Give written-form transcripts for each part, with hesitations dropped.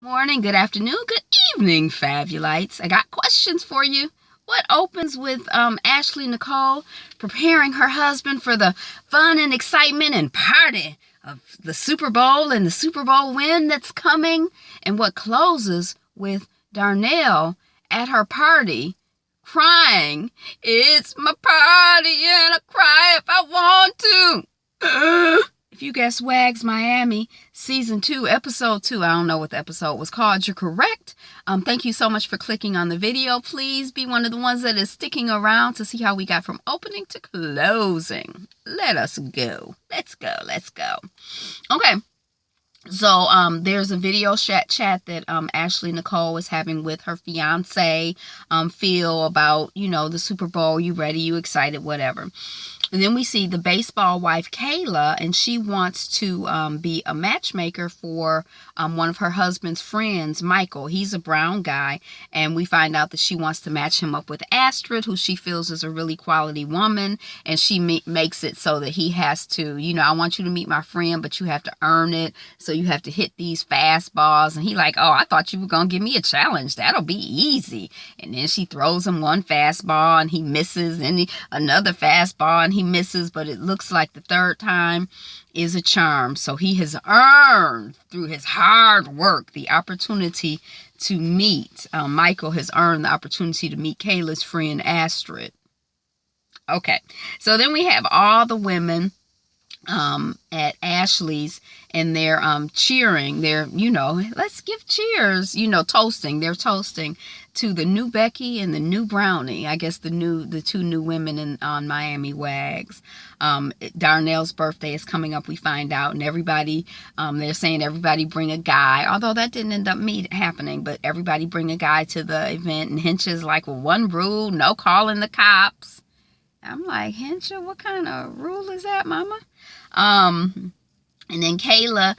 Morning, good afternoon, good evening, Fabulites. I got questions for you. What opens with Ashley Nicole preparing her husband for the fun and excitement and party of the Super Bowl and the Super Bowl win that's coming? And what closes with Darnell at her party crying, "It's my party and I cry if I want to." If you guessed WAGS Miami Season 2, Episode 2, I don't know what the episode was called, you're correct. Thank you so much for clicking on the video. Please be one of the ones that is sticking around to see how we got from opening to closing. Let us go. Let's go. Okay. So there's a video chat that Ashley Nicole was having with her fiance, Phil, about, the Super Bowl. You ready? You excited? Whatever. And then we see the baseball wife, Kayla, and she wants to be a matchmaker for one of her husband's friends, Michael. He's a brown guy, and we find out that she wants to match him up with Astrid, who she feels is a really quality woman, and she makes it so that he has to, I want you to meet my friend, but you have to earn it, so you have to hit these fastballs. And he like, oh, I thought you were going to give me a challenge. That'll be easy. And then she throws him one fastball, and he misses, and another fastball, and he misses, but it looks like the third time is a charm. So he has earned, through his hard work, the opportunity to meet. Michael has earned the opportunity to meet Kayla's friend, Astrid. Okay, so then we have all the women at Ashley's, and they're cheering. They're, let's give cheers, toasting. They're toasting to the new Becky and the new Brownie. I guess the two new women on Miami WAGS. Darnell's birthday is coming up, we find out, and everybody, they're saying everybody bring a guy, although that didn't end up happening, but everybody bring a guy to the event. And Hinch is like, well, one rule, no calling the cops. I'm like, Hensha, what kind of rule is that, mama? And then Kayla,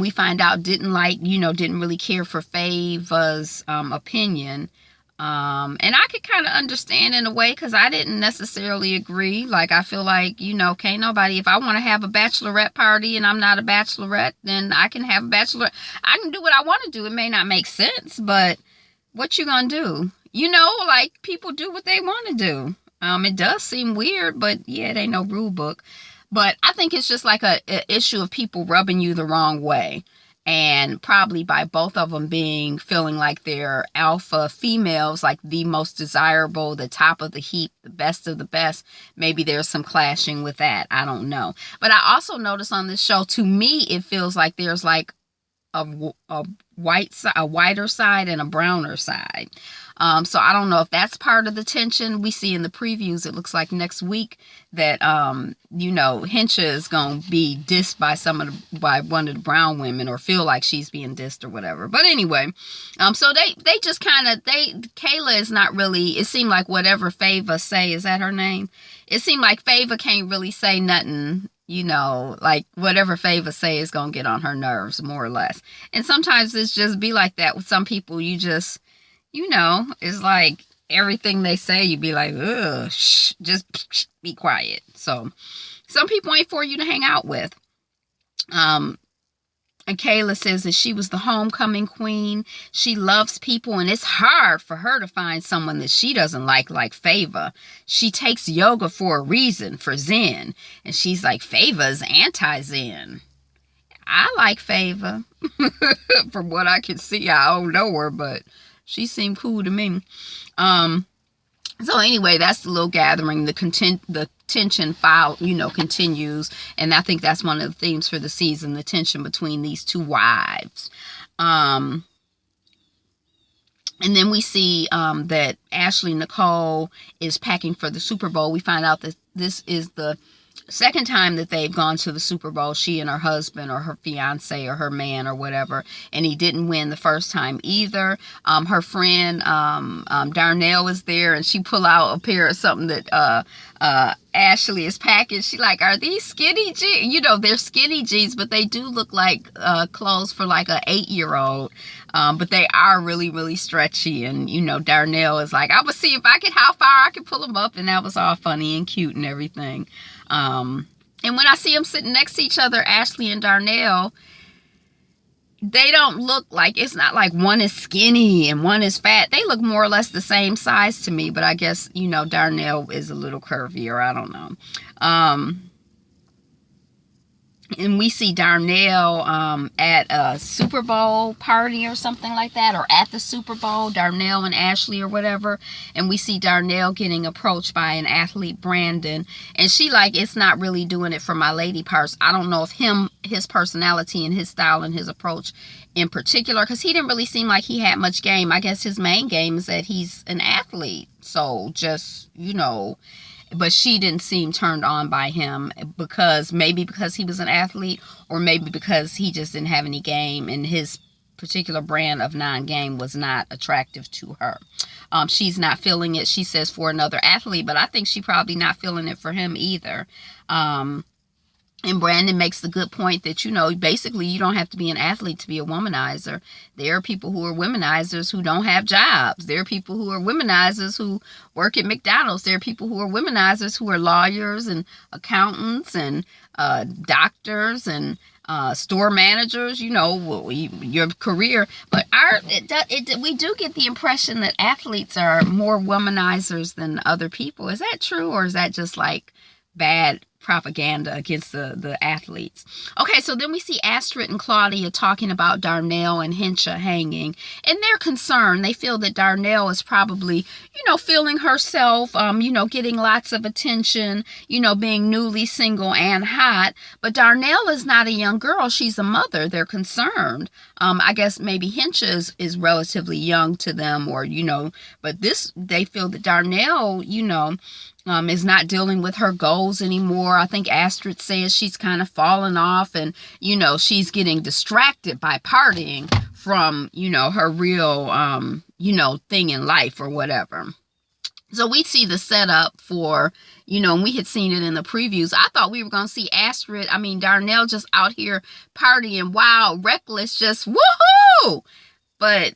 we find out didn't really care for Fava's opinion. And I could kind of understand in a way, because I didn't necessarily agree. Like, I feel like, can't nobody, if I want to have a bachelorette party and I'm not a bachelorette, then I can have a bachelorette. I can do what I want to do. It may not make sense, but what you gonna do? Like, people do what they want to do. It does seem weird, but yeah, it ain't no rule book. But I think it's just like a issue of people rubbing you the wrong way. And probably by both of them feeling like they're alpha females, like the most desirable, the top of the heap, the best of the best. Maybe there's some clashing with that. I don't know. But I also notice on this show, to me, it feels like there's like a whiter side and a browner side. So I don't know if that's part of the tension. We see in the previews, it looks like next week that, Hensha is going to be dissed by one of the brown women, or feel like she's being dissed or whatever. But anyway, so they just Kayla is not really, it seemed like whatever Fava say, is that her name? It seemed like Fava can't really say nothing. Like whatever Fava say is going to get on her nerves, more or less. And sometimes it's just be like that with some people. You just, it's like everything they say, you be like, ugh, shh, just be quiet. So some people ain't for you to hang out with. And Kayla says that she was the homecoming queen. She loves people, and it's hard for her to find someone that she doesn't like Fava. She takes yoga for a reason, for Zen. And she's like, Fava's anti-Zen. I like Fava. From what I can see, I don't know her, but she seemed cool to me. So anyway, that's the little gathering. The tension continues. And I think that's one of the themes for the season, the tension between these two wives. And then we see that Ashley Nicole is packing for the Super Bowl. We find out that this is the second time that they've gone to the Super Bowl, she and her husband or her fiance or her man or whatever, and he didn't win the first time either. Her friend Darnell is there, and she pull out a pair of something that Ashley is packing. She like, are these skinny jeans? They're skinny jeans, but they do look like clothes for like a 8-year-old. But they are really, really stretchy. And, Darnell is like, I would see how far I can pull them up. And that was all funny and cute and everything. And when I see them sitting next to each other, Ashley and Darnell, they don't look like, it's not like one is skinny and one is fat. They look more or less the same size to me, but I guess, you know, Darnell is a little curvier. I don't know. And we see Darnell at a Super Bowl party or something like that, or at the Super Bowl, Darnell and Ashley or whatever. And we see Darnell getting approached by an athlete, Brandon. And she like, it's not really doing it for my lady parts. I don't know if his personality and his style and his approach in particular, because he didn't really seem like he had much game. I guess his main game is that he's an athlete. So just, you know, but she didn't seem turned on by him because he was an athlete, or maybe because he just didn't have any game and his particular brand of non-game was not attractive to her. She's not feeling it, she says, for another athlete, but I think she probably not feeling it for him either. And Brandon makes the good point that, you know, basically you don't have to be an athlete to be a womanizer. There are people who are womanizers who don't have jobs. There are people who are womanizers who work at McDonald's. There are people who are womanizers who are lawyers and accountants and doctors and store managers, you know, your career. But we do get the impression that athletes are more womanizers than other people. Is that true, or is that just like bad propaganda against the athletes? Okay, so then we see Astrid and Claudia talking about Darnell and Hensha hanging, and they're concerned. They feel that Darnell is probably, you know, feeling herself, you know, getting lots of attention, you know, being newly single and hot. But Darnell is not a young girl. She's a mother. They're concerned. I guess maybe Hensha is relatively young to them, or, you know, but they feel that Darnell, you know, is not dealing with her goals anymore. I think Astrid says she's kind of fallen off, and, you know, she's getting distracted by partying from, you know, her real, you know, thing in life or whatever. So we see the setup for, you know, and we had seen it in the previews. I thought we were going to see Darnell just out here partying, wild, reckless, just woohoo! But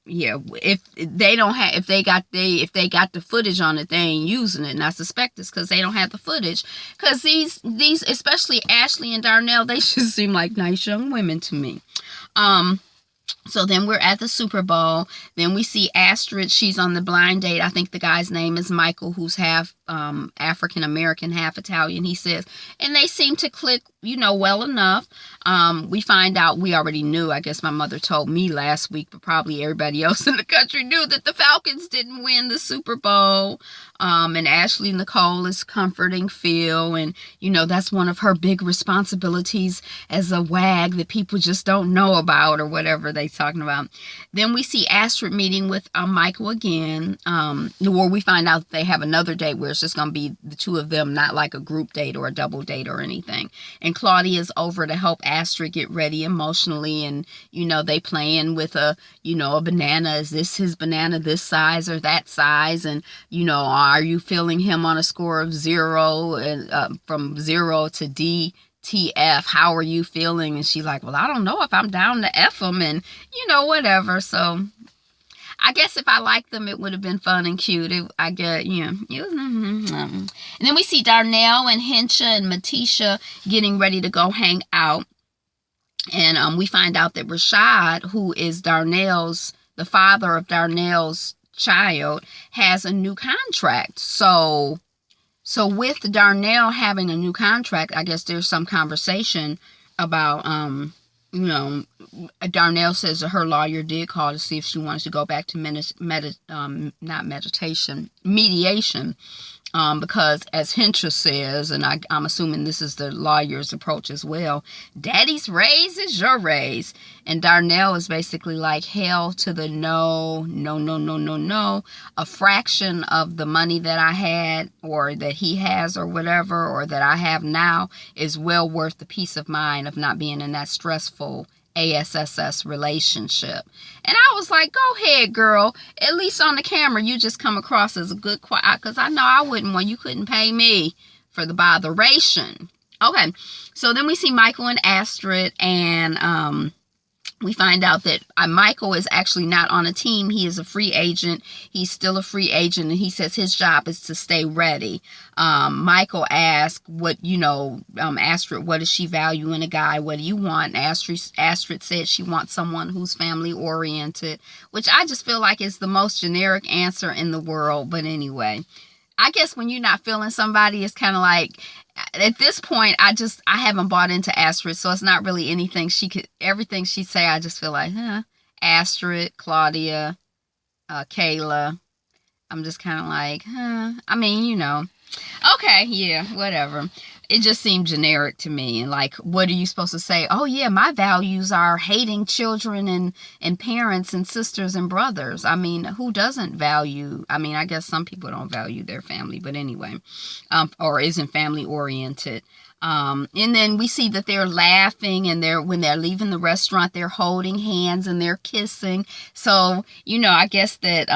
yeah, if they got the footage on it, they ain't using it, and I suspect it's because they don't have the footage. Because these especially Ashley and Darnell, they just seem like nice young women to me. So then we're at the Super Bowl. Then we see Astrid. She's on the blind date. I think the guy's name is Michael, who's half African American, half Italian, he says. And they seem to click, you know, well enough. We find out, we already knew, I guess my mother told me last week, but probably everybody else in the country knew, that the Falcons didn't win the Super Bowl. And Ashley Nicole is comforting Phil. And, you know, that's one of her big responsibilities as a WAG that people just don't know about, or whatever they talking about. Then we see Astrid meeting with Michael again, where we find out that they have another date where it's just going to be the two of them, not like a group date or a double date or anything. And Claudia's over to help Astrid get ready emotionally, and, you know, they playing with a banana. Is this his banana, this size or that size? And, you know, are you feeling him on a score of 0, and from 0 to D? TF, how are you feeling? And she's like, well, I don't know if I'm down to F them, and, you know, whatever. So I guess if I liked them, it would have been fun and cute. I get, you know, it was, And then we see Darnell and Hensha and Matisha getting ready to go hang out. And we find out that Rashad, who is the father of Darnell's child, has a new contract. So with Darnell having a new contract, I guess there's some conversation about, you know, Darnell says that her lawyer did call to see if she wanted to go back to mediation. Because as Hensha says, and I'm assuming this is the lawyer's approach as well, daddy's raise is your raise. And Darnell is basically like, hell to the no. A fraction of the money that I had, or that he has, or whatever, or that I have now, is well worth the peace of mind of not being in that stressful ASSS relationship. And I was like, go ahead, girl. At least on the camera, you just come across as a good quiet, because I know I wouldn't want, you couldn't pay me for the botheration. Okay, so then we see Michael and Astrid, and we find out that Michael is actually not on a team. He is a free agent. He's still a free agent, and he says his job is to stay ready. Michael asks, Astrid, what does she value in a guy? What do you want? Astrid said she wants someone who's family-oriented, which I just feel like is the most generic answer in the world. But anyway, I guess when you're not feeling somebody, it's kind of like, at this point, I haven't bought into Astrid, so it's not really anything everything she say, I just feel like, Astrid, Claudia, Kayla, I'm just kind of like, I mean, okay, yeah, whatever. It just seemed generic to me. And like, what are you supposed to say? Oh yeah, my values are hating children and parents and sisters and brothers. I mean, who doesn't value? I mean, I guess some people don't value their family, but anyway, or isn't family oriented. And then we see that they're laughing, and when they're leaving the restaurant, they're holding hands and they're kissing. So, I guess that,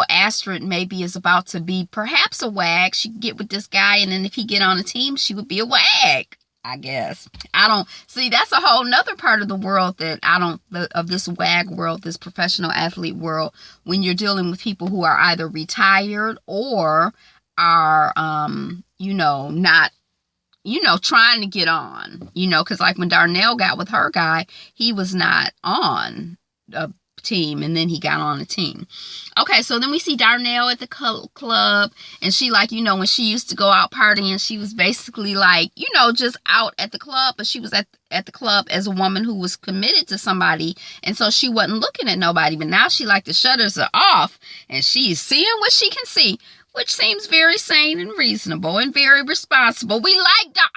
Astrid maybe is about to be perhaps a WAG. She could get with this guy, and then if he get on a team, she would be a WAG, I guess. I don't see, that's a whole nother part of the world that of this WAG world, this professional athlete world, when you're dealing with people who are either retired or are, not, trying to get on, because like when Darnell got with her guy, he was not on a team, and then he got on a team. Okay, so then we see Darnell at the club, and she when she used to go out partying, she was basically like, just out at the club, but she was at the club as a woman who was committed to somebody, and so she wasn't looking at nobody, but now the shutters are off, and she's seeing what she can see, which seems very sane and reasonable and very responsible.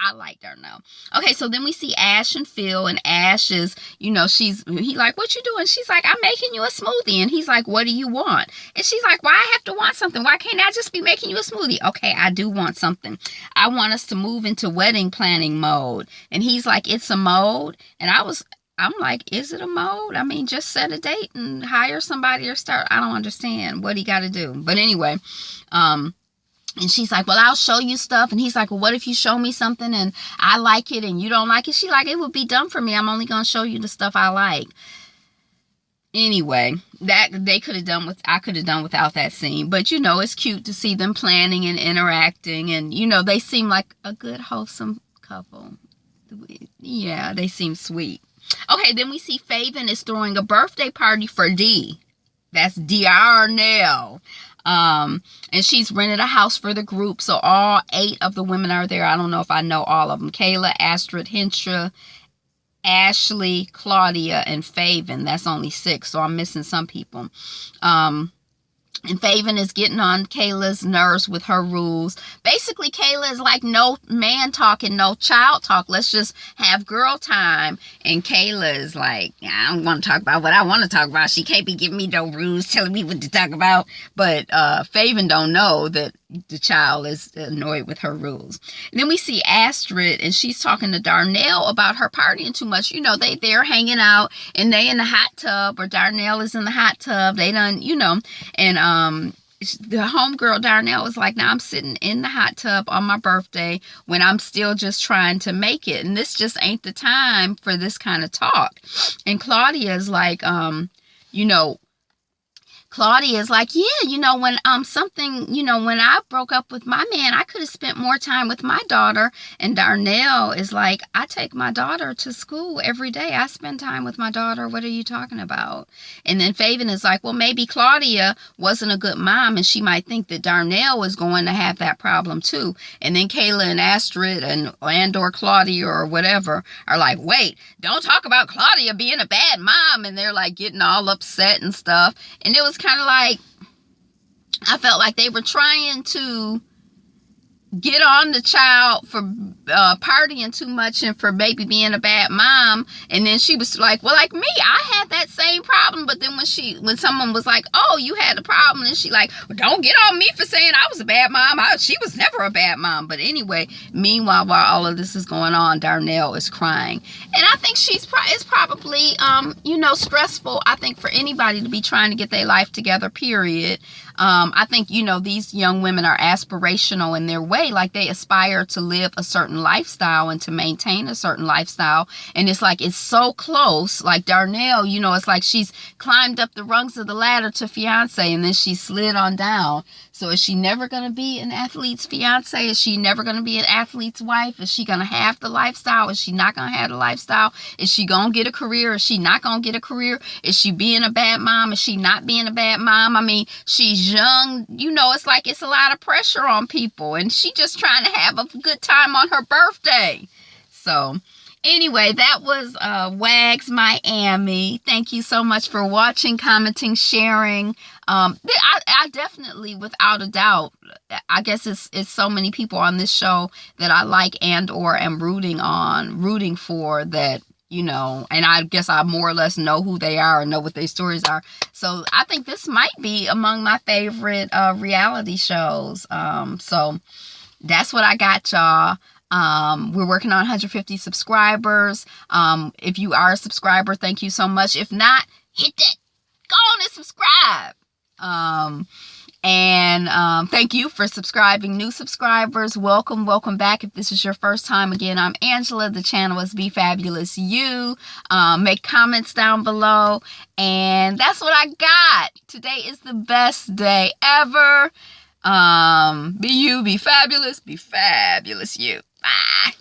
I like Darnell. Okay, so then we see Ash and Phil, and Ash is, he like, what you doing? She's like, I'm making you a smoothie. And he's like, what do you want? And she's like, why I have to want something? Why can't I just be making you a smoothie? Okay, I do want something. I want us to move into wedding planning mode. And he's like, it's a mode. And I'm like, is it a mode? I mean, just set a date and hire somebody or start. I don't understand what he got to do. But anyway, and she's like, well, I'll show you stuff. And he's like, well, what if you show me something and I like it and you don't like it? She's like, it would be dumb for me. I'm only going to show you the stuff I like. Anyway, that I could have done without that scene. But, it's cute to see them planning and interacting. And, they seem like a good, wholesome couple. Yeah, they seem sweet. Okay, then we see Faven is throwing a birthday party for D. That's Darnell. And she's rented a house for the group. So all 8 of the women are there. I don't know if I know all of them. Kayla, Astrid, Hensha, Ashley, Claudia, and Faven. That's only 6. So I'm missing some people. And Faven is getting on Kayla's nerves with her rules. Basically, Kayla is like, no man talk and no child talk. Let's just have girl time. And Kayla is like, I don't want to talk about what I want to talk about. She can't be giving me no rules, telling me what to talk about. But Faven don't know that the child is annoyed with her rules. And then we see Astrid, and she's talking to Darnell about her partying too much. They're hanging out, and they in the hot tub, or Darnell is in the hot tub. They done, and the homegirl Darnell was like, now I'm sitting in the hot tub on my birthday when I'm still just trying to make it. And this just ain't the time for this kind of talk. And Claudia is like, Claudia is like, yeah, when when I broke up with my man, I could have spent more time with my daughter. And Darnell is like, I take my daughter to school every day. I spend time with my daughter. What are you talking about? And then Faven is like, well, maybe Claudia wasn't a good mom, and she might think that Darnell was going to have that problem too. And then Kayla and Astrid and or Claudia or whatever are like, wait, don't talk about Claudia being a bad mom. And they're like getting all upset and stuff. And it was kind of like, I felt like they were trying to get on the child for partying too much and for maybe being a bad mom. And then she was like, well, like me, I had that same problem. But then when someone was like, oh, you had a problem, and she like, well, don't get on me for saying I was a bad mom. She was never a bad mom. But anyway, meanwhile, while all of this is going on, Darnell is crying. And I think it's probably, stressful, I think, for anybody to be trying to get their life together, period. I think, you know, these young women are aspirational in their way. Like, they aspire to live a certain lifestyle and to maintain a certain lifestyle. And it's like, it's so close. Like Darnell, you know, it's like she's climbed up the rungs of the ladder to fiance, and then she slid on down. So is she never going to be an athlete's fiance? Is she never going to be an athlete's wife? Is she going to have the lifestyle? Is she not going to have the lifestyle? Is she going to get a career? Is she not going to get a career? Is she being a bad mom? Is she not being a bad mom? I mean, she's young. You know, it's like, it's a lot of pressure on people. And she just trying to have a good time on her birthday. So anyway, that was WAGS Miami. Thank you so much for watching, commenting, sharing. I definitely, without a doubt, I guess it's so many people on this show that I like and or am rooting for, that, you know, and I guess I more or less know who they are and know what their stories are. So I think this might be among my favorite reality shows. So that's what I got, y'all. We're working on 150 subscribers. If you are a subscriber, thank you so much. If not, hit that, go on and subscribe. Thank you for subscribing. New subscribers, welcome back. If this is your first time, again, I'm Angela. The channel is Be Fabulous You. Make comments down below, and that's what I got. Today is the best day ever. Be you, be fabulous you. Bye.